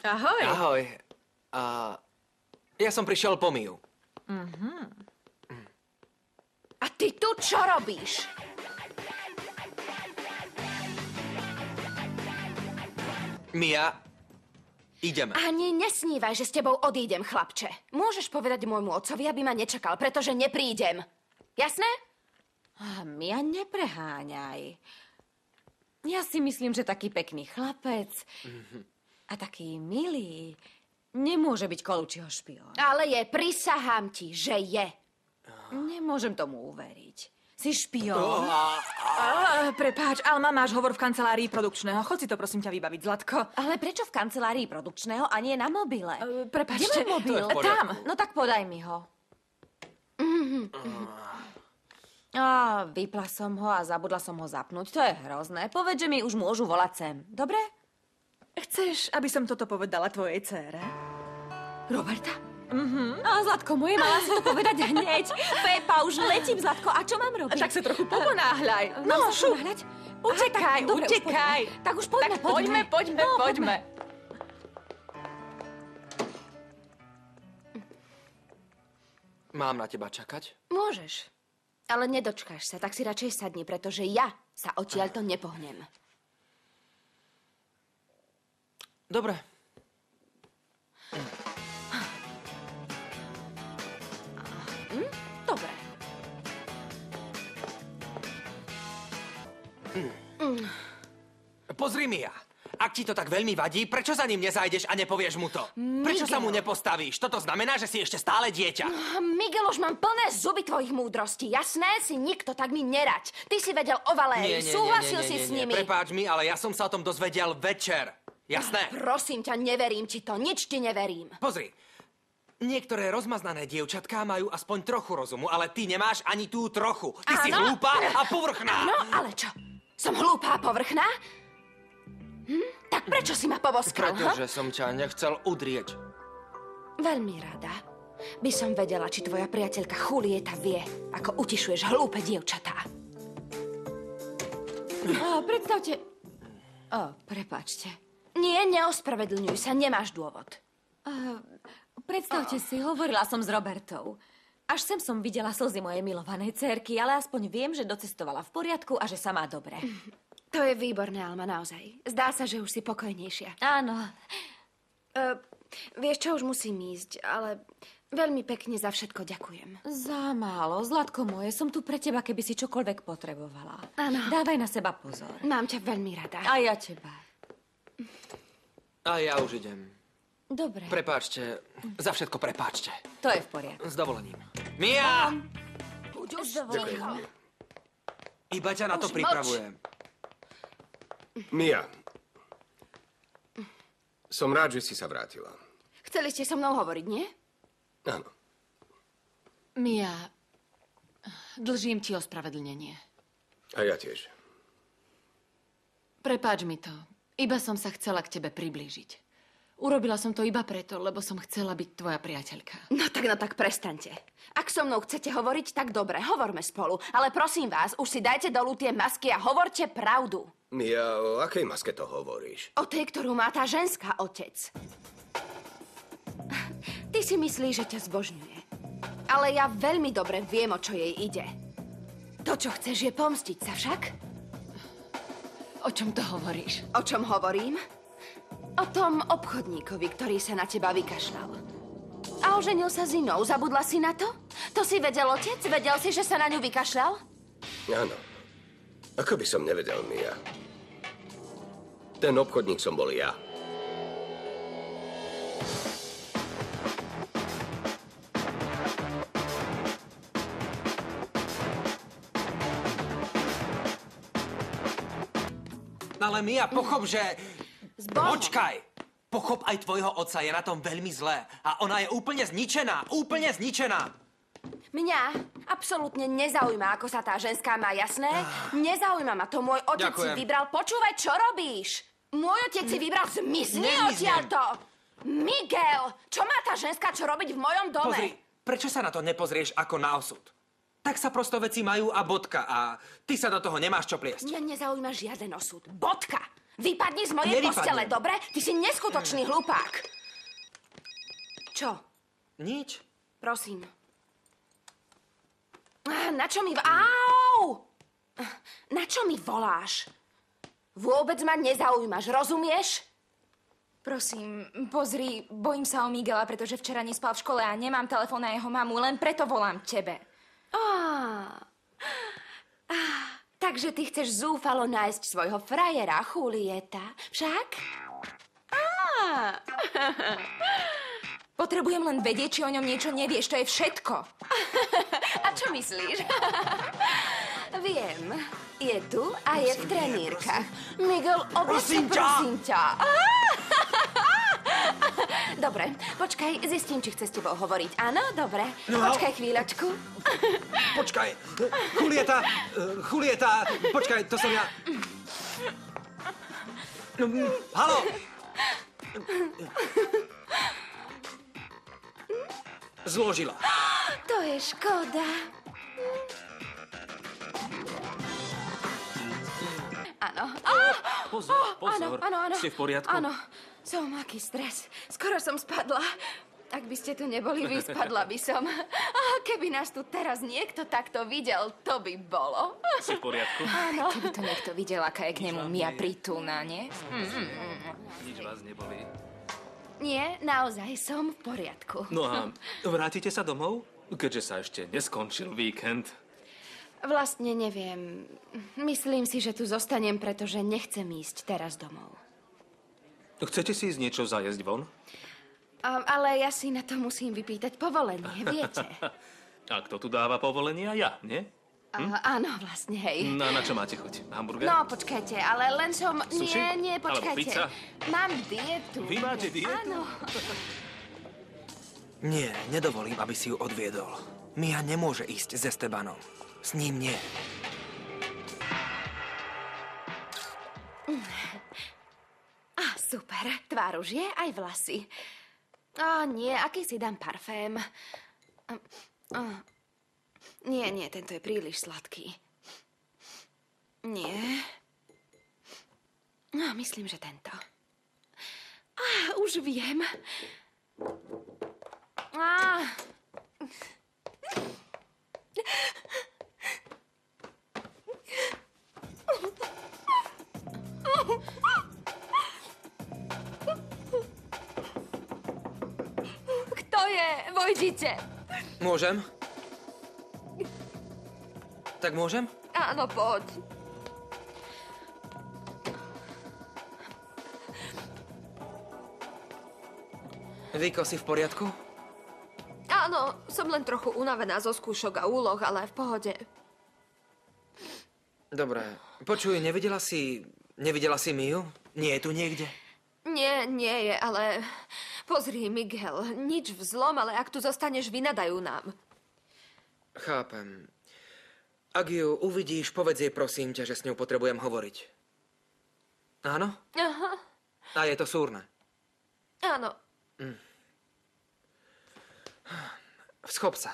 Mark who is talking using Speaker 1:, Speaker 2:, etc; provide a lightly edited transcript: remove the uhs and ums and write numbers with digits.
Speaker 1: Ahoj.
Speaker 2: Ahoj. Ja som prišiel po Miu.
Speaker 3: A ty tu čo robíš?
Speaker 2: Mia, ideme.
Speaker 3: Ani nesnívaj, že s tebou odídem, chlapče. Môžeš povedať môjmu otcovi, aby ma nečakal, pretože neprídem. Jasné?
Speaker 1: Mia, nepreháňaj. Ja si myslím, že taký pekný chlapec a taký milý nemôže byť Colucciho špión.
Speaker 3: Ale je, prisahám ti, že je.
Speaker 1: Nemôžem tomu uveriť. Si špión. Prepáč, Alma, máš hovor v kancelárii produkčného. Chod si to prosím ťa vybaviť, Zlatko. Ale prečo v kancelárii produkčného a nie na mobile?
Speaker 3: Prepáčte.
Speaker 1: Kde mám mobil?
Speaker 2: To je v poriadku.
Speaker 1: Tam. No tak podaj mi ho. Vypla som ho a zabudla som ho zapnúť. To je hrozné. Povedz, že mi už môžu volať sem. Dobre?
Speaker 4: Chceš, aby som toto povedala tvojej dcére?
Speaker 1: Roberta? Zlatko, moje mala si to povedať hneď. Pepa, už letím, Zlatko. A čo mám robiť?
Speaker 4: Tak sa trochu poponáhľaj.
Speaker 1: Mám sa
Speaker 4: šup.
Speaker 1: ponáhľať?
Speaker 4: Utekaj,
Speaker 1: Dobre, už
Speaker 4: utekaj.
Speaker 1: poďme. Tak už poďme,
Speaker 4: Poďme.
Speaker 2: Mám na teba čakať?
Speaker 3: Môžeš. Ale nedočkáš sa, tak si radšej sadni, pretože ja sa odtiaľto nepohnem.
Speaker 2: Dobre.
Speaker 3: Dobre.
Speaker 2: Pozri, Mia. Ak ti to tak veľmi vadí, prečo za ním nezajdeš a nepovieš mu to? Prečo sa mu nepostavíš? Toto znamená, že si ešte stále dieťa.
Speaker 3: Miguel, už mám plné zuby tvojich múdrostí. Jasné? Si nikto, tak mi nerať. Ty si vedel o Valérii, súhlasil si s nimi.
Speaker 2: Prepáč mi, ale ja som sa o tom dozvedel večer. Jasné?
Speaker 3: Prosím ťa, neverím ti to. Nič ti neverím.
Speaker 2: Pozri. Niektoré rozmaznané dievčatká majú aspoň trochu rozumu, ale ty nemáš ani tú trochu. Ty si hlúpa a povrchná.
Speaker 3: No, ale čo? Som hlúpa a povrchná? Tak prečo si ma poboskal,
Speaker 2: Pretože som ťa nechcel udrieť.
Speaker 3: Veľmi rada by som vedela, či tvoja priateľka Julieta vie, ako utišuješ hlúpe dievčatá.
Speaker 1: Predstavte... prepáčte.
Speaker 3: Nie, neospravedlňuj sa, nemáš dôvod.
Speaker 1: Predstavte si, hovorila som s Robertou. Až sem som videla slzy mojej milovanej dcérky, ale aspoň viem, že docestovala v poriadku a že sa má dobre.
Speaker 3: To je výborné, Alma, naozaj. Zdá sa, že už si pokojnejšia.
Speaker 1: Áno.
Speaker 3: Vieš čo, už musím ísť, ale veľmi pekne za všetko ďakujem.
Speaker 1: Za málo. Zlatko moje, som tu pre teba, keby si čokoľvek potrebovala.
Speaker 3: Áno.
Speaker 1: Dávaj na seba pozor.
Speaker 3: Mám ťa veľmi rada.
Speaker 1: A ja teba.
Speaker 2: A ja už idem.
Speaker 1: Dobre.
Speaker 2: Prepáčte. Za všetko prepáčte.
Speaker 1: To je v poriadku.
Speaker 2: S dovolením. Mia!
Speaker 3: Buď už
Speaker 2: Ďakujem.
Speaker 3: ticho.
Speaker 2: Iba ťa na to
Speaker 3: Už
Speaker 2: pripravujem.
Speaker 5: Mia, som rád, že si sa vrátila.
Speaker 3: Chceli ste so mnou hovoriť, nie?
Speaker 5: Áno.
Speaker 6: Mia, dlžím ti ospravedlnenie.
Speaker 5: A ja tiež.
Speaker 6: Prepáč mi to. Iba som sa chcela k tebe priblížiť. Urobila som to iba preto, lebo som chcela byť tvoja priateľka.
Speaker 3: No tak prestaňte. Ak so mnou chcete hovoriť, tak dobre, hovorme spolu. Ale prosím vás, už si dajte dolu tie masky a hovorte pravdu.
Speaker 5: Mia, o akej maske to hovoríš?
Speaker 3: O tej, ktorú má tá ženská, otec. Ty si myslíš, že ťa zbožňuje. Ale ja veľmi dobre viem, o čo jej ide. To, čo chceš, je pomstiť sa však?
Speaker 6: O čom to hovoríš?
Speaker 3: O čom hovorím? O tom obchodníkovi, ktorý sa na teba vykašľal. A oženil sa s inou. Zabudla si na to? To si vedel, otec? Vedel si, že sa na ňu vykašľal?
Speaker 5: Áno. Ako by som nevedel, Mia. Ten obchodník som bol ja.
Speaker 2: Ale Mia, pochop, že...
Speaker 3: Bohom.
Speaker 2: Počkaj! Pochop, aj tvojho otca je na tom veľmi zlé. A ona je úplne zničená. Úplne zničená.
Speaker 3: Mňa absolútne nezaujíma, ako sa tá ženská má, jasné? Nezaujíma ma to. Môj otec
Speaker 2: Ďakujem.
Speaker 3: si vybral. Počúvaj, čo robíš? Môj otec si vybral. Zmizni
Speaker 2: Nemiznem.
Speaker 3: odtiaľto! Miguel! Čo má tá ženská čo robiť v mojom dome?
Speaker 2: Pozri, prečo sa na to nepozrieš ako na osud? Tak sa prosto veci majú a bodka. A ty sa do toho nemáš čo pliesť.
Speaker 3: Mňa nezaujíma žiaden osud. Bodka. Vypadni z mojej
Speaker 2: Nevypadnem.
Speaker 3: postele, dobre? Ty si neskutočný hlupák. Čo?
Speaker 2: Nič.
Speaker 3: Prosím. Na čo mi... Au! Na čo mi voláš? Vôbec ma nezaujímaš, rozumieš?
Speaker 1: Prosím, pozri, bojím sa o Miguela, pretože včera nespal v škole a nemám telefón na jeho mamu, len preto volám tebe.
Speaker 3: Takže ty chceš zúfalo nájsť svojho frajera, Julieta, však?
Speaker 1: Potrebujem len vedieť, či o ňom niečo nevieš, to je všetko.
Speaker 3: A čo myslíš? Viem, je tu a je v trenírkach. Miguel,
Speaker 2: Prosím
Speaker 3: prosím
Speaker 2: ťa.
Speaker 3: Dobre, počkaj, zistím, či chce s tebou hovoriť. Áno, dobre.
Speaker 2: No.
Speaker 3: Počkaj chvíľočku.
Speaker 2: Počkaj. Julieta, počkaj, to som ja. Haló. Zložila.
Speaker 3: To je škoda. Áno.
Speaker 7: Pozor, pozor.
Speaker 3: Áno.
Speaker 7: Ste v poriadku?
Speaker 3: Áno, som aký stres. Skoro som spadla. Ak by ste tu neboli vy, spadla by som. Keby nás tu teraz niekto takto videl, to by bolo.
Speaker 7: Si v poriadku?
Speaker 3: Áno.
Speaker 1: Keby to niekto videl, aká je k nemu Mia pritulná, nie?
Speaker 7: Nič vás neboli.
Speaker 3: Nie, naozaj som v poriadku.
Speaker 7: No a vrátite sa domov? Keďže sa ešte neskončil víkend.
Speaker 3: Vlastne neviem. Myslím si, že tu zostanem, pretože nechcem ísť teraz domov.
Speaker 7: Chcete si ísť niečo zajesť von?
Speaker 3: Ale ja si na to musím vypýtať povolenie, viete?
Speaker 7: A kto tu dáva povolenia? Ja, nie?
Speaker 3: Áno, vlastne, hej.
Speaker 7: Na čo máte chuť? Na hamburger?
Speaker 3: No, počkajte, ale len som...
Speaker 7: Sushi?
Speaker 3: Nie,
Speaker 7: Alebo
Speaker 3: počkajte.
Speaker 7: pizza?
Speaker 3: Mám dietu.
Speaker 7: Vy máte dietu?
Speaker 3: Áno.
Speaker 2: Nie, nedovolím, aby si ju odviedol. Mia nemôže ísť s Estebanom. S ním nie.
Speaker 3: Super, tvár už je, aj vlasy. Nie, aký si dám parfém? Nie, tento je príliš sladký. Nie. Myslím, že tento. Už viem. Kto je? Vojdite.
Speaker 2: Môžem? Tak môžem?
Speaker 3: Áno, poď.
Speaker 2: Viko, si v poriadku?
Speaker 8: Áno, som len trochu unavená zo skúšok a úloh, ale v pohode.
Speaker 2: Dobre. Počuj, nevidela si Miu? Nie je tu niekde?
Speaker 8: Nie je, ale... Pozri, Miguel, nič v zlom, ale ak tu zostaneš, vynadajú nám.
Speaker 2: Chápem. Ak ju uvidíš, povedz jej prosím ťa, že s ňou potrebujem hovoriť. Áno?
Speaker 8: Aha,
Speaker 2: A je to súrne.
Speaker 8: áno.
Speaker 2: Schop sa.